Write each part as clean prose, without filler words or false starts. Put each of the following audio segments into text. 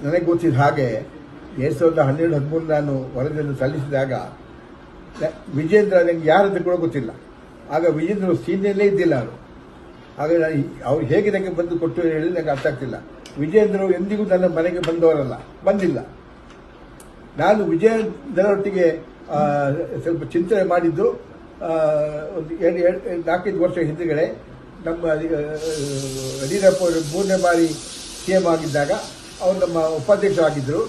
ನನಗೆ ಗೊತ್ತಿದ್ದ ಹಾಗೆ 2012-13 ನಾನು ವರದಿಯನ್ನು ಸಲ್ಲಿಸಿದಾಗ ವಿಜೇಂದ್ರ ನನಗೆ ಯಾರಂತ ಕೂಡ ಗೊತ್ತಿಲ್ಲ. ಆಗ ವಿಜೇಂದ್ರ ಸೀನಿಯಲ್ಲೇ ಇದ್ದಿಲ್ಲ ಅವರು. ಆಗ ಅವ್ರು ಹೇಗೆ ನನಗೆ ಬಂದು ಕೊಟ್ಟು ಹೇಳಿ ನನಗೆ ಅರ್ಥ ಆಗ್ತಿಲ್ಲ. ವಿಜೇಂದ್ರ ಎಂದಿಗೂ ನನ್ನ ಮನೆಗೆ ಬಂದವರಲ್ಲ, ಬಂದಿಲ್ಲ. ನಾನು ವಿಜೇಂದ್ರೊಟ್ಟಿಗೆ ಸ್ವಲ್ಪ ಚಿಂತನೆ ಮಾಡಿದ್ದು ಒಂದು 4-5 ವರ್ಷ ಹಿಂದೆಗಡೆ ನಮ್ಮ ಯಡಿಯೂರಪ್ಪ ಅವರು 3ನೇ ಬಾರಿ CM ಆಗಿದ್ದಾಗ ಅವರು ನಮ್ಮ ಉಪಾಧ್ಯಕ್ಷರಾಗಿದ್ದರು.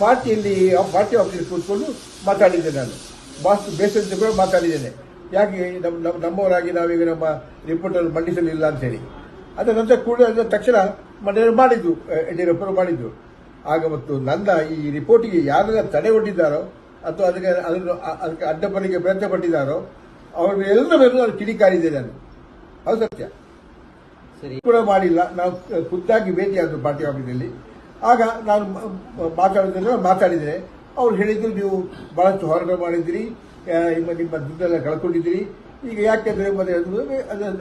ಪಾರ್ಟಿಯಲ್ಲಿ ಪಾರ್ಟಿ ಆಫೀಸಲ್ಲಿ ಕೂತ್ಕೊಂಡು ಮಾತಾಡಿದ್ದೆ ನಾನು. ಬಾಸ್ ಬೇಸರ ಕೂಡ ಮಾತಾಡಿದ್ದೇನೆ, ಯಾಕೆ ನಮ್ಮವರಾಗಿ ನಾವೀಗ ನಮ್ಮ ರಿಪೋರ್ಟನ್ನು ಮಂಡಿಸಲಿಲ್ಲ ಅಂತೇಳಿ. ಅದರ ನಂತರ ಕೂಡ ಅದರ ತಕ್ಷಣ ಮಾಡಿದ್ದು ಯಡಿಯೂರಪ್ಪರು ಮಾಡಿದ್ದು. ಆಗ ಮತ್ತು ನನ್ನ ಈ ರಿಪೋರ್ಟಿಗೆ ಯಾರೆಲ್ಲ ತಡೆ ಒಡ್ಡಿದ್ದಾರೋ ಅಥವಾ ಅದಕ್ಕೆ ಅಡ್ಡಪಡಿಗೆ ಪ್ರಯತ್ನ ಪಟ್ಟಿದ್ದಾರೋ ಅವರೆಲ್ಲರ ಮೇಲೂ ನಾನು ಕಿಡಿಕಾರಿದ್ದೆ ನಾನು. ಅದು ಸತ್ಯ. ಕೂಡ ಮಾಡಿಲ್ಲ. ನಾವು ಖುದ್ದಾಗಿ ಭೇಟಿಯಾದರು ಪಾರ್ಟಿ ಆಫೀಸಲ್ಲಿ. ಆಗ ನಾನು ಮಾತಾಡಿದ್ದೇನೆ. ಅವ್ರು ಹೇಳಿದ್ರು, ನೀವು ಬಹಳಷ್ಟು ಹೋರಾಟ ಮಾಡಿದ್ದೀರಿ, ನಿಮ್ಮ ದುಡ್ಡೆಲ್ಲ ಕಳ್ಕೊಂಡಿದ್ದೀರಿ, ಈಗ ಯಾಕೆಂದರೆ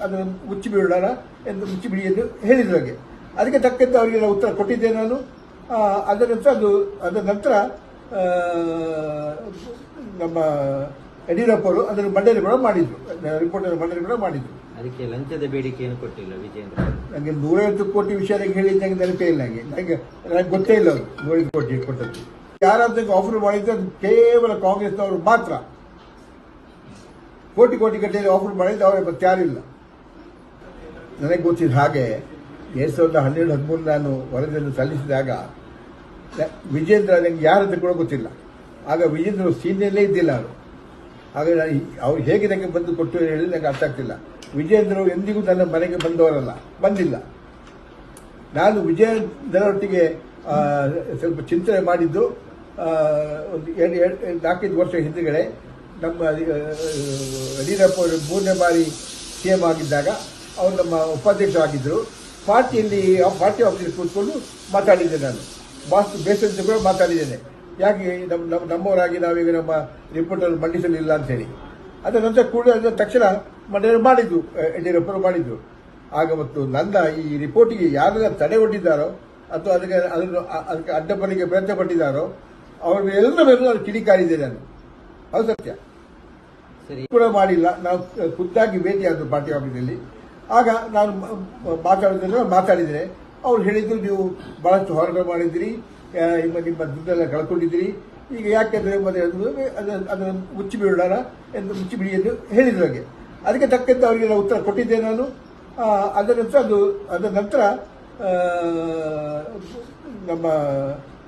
ಅದನ್ನು ಮುಚ್ಚಿಬಿಡೋಣ ಎಂದು ಮುಚ್ಚಿಬಿಡಿ ಎಂದು ಹೇಳಿದ್ರು. ಹಾಗೆ ಅದಕ್ಕೆ ತಕ್ಕಂತೆ ಅವರಿಗೆ ಉತ್ತರ ಕೊಟ್ಟಿದ್ದೆ ನಾನು. ಅದರ ನಂತರ ನಮ್ಮ ಯಡಿಯೂರಪ್ಪರು ಅದನ್ನು ಮಂಡನೆ ಕೂಡ ಮಾಡಿದ್ರು, ರಿಪೋರ್ಟ್ ಮಂಡನೆ ಕೂಡ ಮಾಡಿದ್ರು. ಅದಕ್ಕೆ ಲಂಚದ ಬೇಡಿಕೆಯನ್ನು ಕೊಟ್ಟಿಲ್ಲ ವಿಜೇಂದ್ರ. ನನಗೆ 150 ಕೋಟಿ ವಿಷಯ ಹೇಳಿದ ನನಗೆ ನೆನಪೇ ಇಲ್ಲ. ನನಗೆ ಗೊತ್ತೇ ಇಲ್ಲ ಅವರು 150 ಕೋಟಿ ಕೊಟ್ಟದ್ದು. ಯಾರಾದ್ರೂ ಆಫರ್ ಮಾಡಿದ್ರೆ ಅದು ಕೇವಲ ಕಾಂಗ್ರೆಸ್ನವರು ಮಾತ್ರ. ಕೋಟಿ ಗಟ್ಟಲೆ ಆಫರ್ ಮಾಡಿದ್ದು ಅವರೇ ಮತ್ತೆ ಯಾರಿಲ್ಲ. ನನಗೆ ಗೊತ್ತಿದ್ದ ಹಾಗೆ 2012-13 ನಾನು ವರದಿಯನ್ನು ಸಲ್ಲಿಸಿದಾಗ ವಿಜೇಂದ್ರ ನನಗೆ ಯಾರಂತ ಕೂಡ ಗೊತ್ತಿಲ್ಲ. ಆಗ ವಿಜೇಂದ್ರ ಸೀನಿಯಲ್ಲೇ ಇದ್ದಿಲ್ಲ ಅವರು. ಆಗ ಅವ್ರು ಹೇಗೆ ನನಗೆ ಬಂದು ಕೊಟ್ಟು ಹೇಳಿ ನನಗೆ ಅರ್ಥ ಆಗ್ತಿಲ್ಲ. ವಿಜೇಂದ್ರ ಎಂದಿಗೂ ನನ್ನ ಮನೆಗೆ ಬಂದವರಲ್ಲ, ಬಂದಿಲ್ಲ. ನಾನು ವಿಜೇಂದ್ರೊಟ್ಟಿಗೆ ಸ್ವಲ್ಪ ಚಿಂತನೆ ಮಾಡಿದ್ದು ಒಂದು 4-5 ವರ್ಷ ಹಿಂದೆಗಡೆ ನಮ್ಮ ಯಡಿಯೂರಪ್ಪ ಅವರು 3ನೇ ಬಾರಿ CM ಆಗಿದ್ದಾಗ ಅವರು ನಮ್ಮ ಉಪಾಧ್ಯಕ್ಷರಾಗಿದ್ದರು. ಪಾರ್ಟಿ ಆಫೀಸಲ್ಲಿ ಕೂತ್ಕೊಂಡು ಮಾತಾಡಿದ್ದೆ ನಾನು. ಬಾಸ್ ಬೇಸರ ಕೂಡ ಮಾತಾಡಿದ್ದೇನೆ, ಯಾಕೆ ನಮ್ಮವರಾಗಿ ನಾವೀಗ ನಮ್ಮ ರಿಪೋರ್ಟನ್ನು ಮಂಡಿಸಲಿಲ್ಲ ಅಂತೇಳಿ. ಅದರ ನಂತರ ಕೂಡ ಅದರ ತಕ್ಷಣ ಮಾಡಿದ್ದು ಯಡಿಯೂರಪ್ಪರು ಮಾಡಿದ್ದು. ಆಗ ಮತ್ತು ನನ್ನ ಈ ರಿಪೋರ್ಟಿಗೆ ಯಾರೆಲ್ಲ ತಡೆ ಒಡ್ಡಿದ್ದಾರೋ ಅಥವಾ ಅದಕ್ಕೆ ಅಡ್ಡಪಡಿಗೆ ಪ್ರಯತ್ನ ಪಟ್ಟಿದ್ದಾರೋ ಅವರೆಲ್ಲರ ಮೇಲೂ ನಾನು ಕಿಡಿಕಾರಿದ್ದೆ ನಾನು. ಅದು ಸತ್ಯ. ಕೂಡ ಮಾಡಿಲ್ಲ. ನಾವು ಖುದ್ದಾಗಿ ಭೇಟಿಯಾದರು ಪಾರ್ಟಿ ಆಫೀಸಲ್ಲಿ. ಆಗ ನಾನು ಮಾತಾಡಿದ್ದೇನೆ. ಅವ್ರು ಹೇಳಿದ್ರು, ನೀವು ಬಹಳಷ್ಟು ಹೋರಾಟ ಮಾಡಿದ್ದೀರಿ, ನಿಮ್ಮ ದುಡ್ಡೆಲ್ಲ ಕಳ್ಕೊಂಡಿದ್ದೀರಿ, ಈಗ ಯಾಕೆಂದರೆ ಅದನ್ನು ಮುಚ್ಚಿಬಿಡೋಣ ಎಂದು ಮುಚ್ಚಿಬಿಡಿ ಎಂದು ಹೇಳಿದ್ರು. ಹಾಗೆ ಅದಕ್ಕೆ ತಕ್ಕಂತೆ ಅವರಿಗೆ ಉತ್ತರ ಕೊಟ್ಟಿದ್ದೆ ನಾನು. ಅದರ ನಂತರ ನಮ್ಮ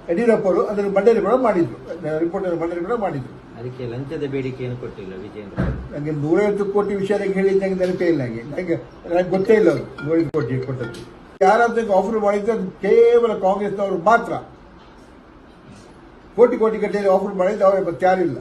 ಯಡಿಯೂರಪ್ಪರು ಅದನ್ನು ಮಂಡನೆ ಕೂಡ ಮಾಡಿದ್ರು, ರಿಪೋರ್ಟ್ ಮಂಡನೆ ಕೂಡ ಮಾಡಿದ್ರು. ಅದಕ್ಕೆ ಲಂಚದ ಬೇಡಿಕೆಯನ್ನು ಕೊಟ್ಟಿಲ್ಲ ವಿಜೇಂದ್ರ. ನನಗೆ 150 ಕೋಟಿ ವಿಷಯ ಹೇಳಿದ ನನಗೆ ನೆನಪೇ ಇಲ್ಲ. ನನಗೆ ಗೊತ್ತೇ ಇಲ್ಲ ಅವರು 150 ಕೋಟಿ ಕೊಟ್ಟದ್ದು. ಯಾರಾದ್ರೂ ಆಫರ್ ಮಾಡಿದ್ರೆ ಅದು ಕೇವಲ ಕಾಂಗ್ರೆಸ್ನವರು ಮಾತ್ರ. ಕೋಟಿ ಗಟ್ಟಲೆ ಆಫರ್ ಮಾಡಿದ್ದು ಅವರೇ ಮತ್ತೆ ಯಾರಿಲ್ಲ.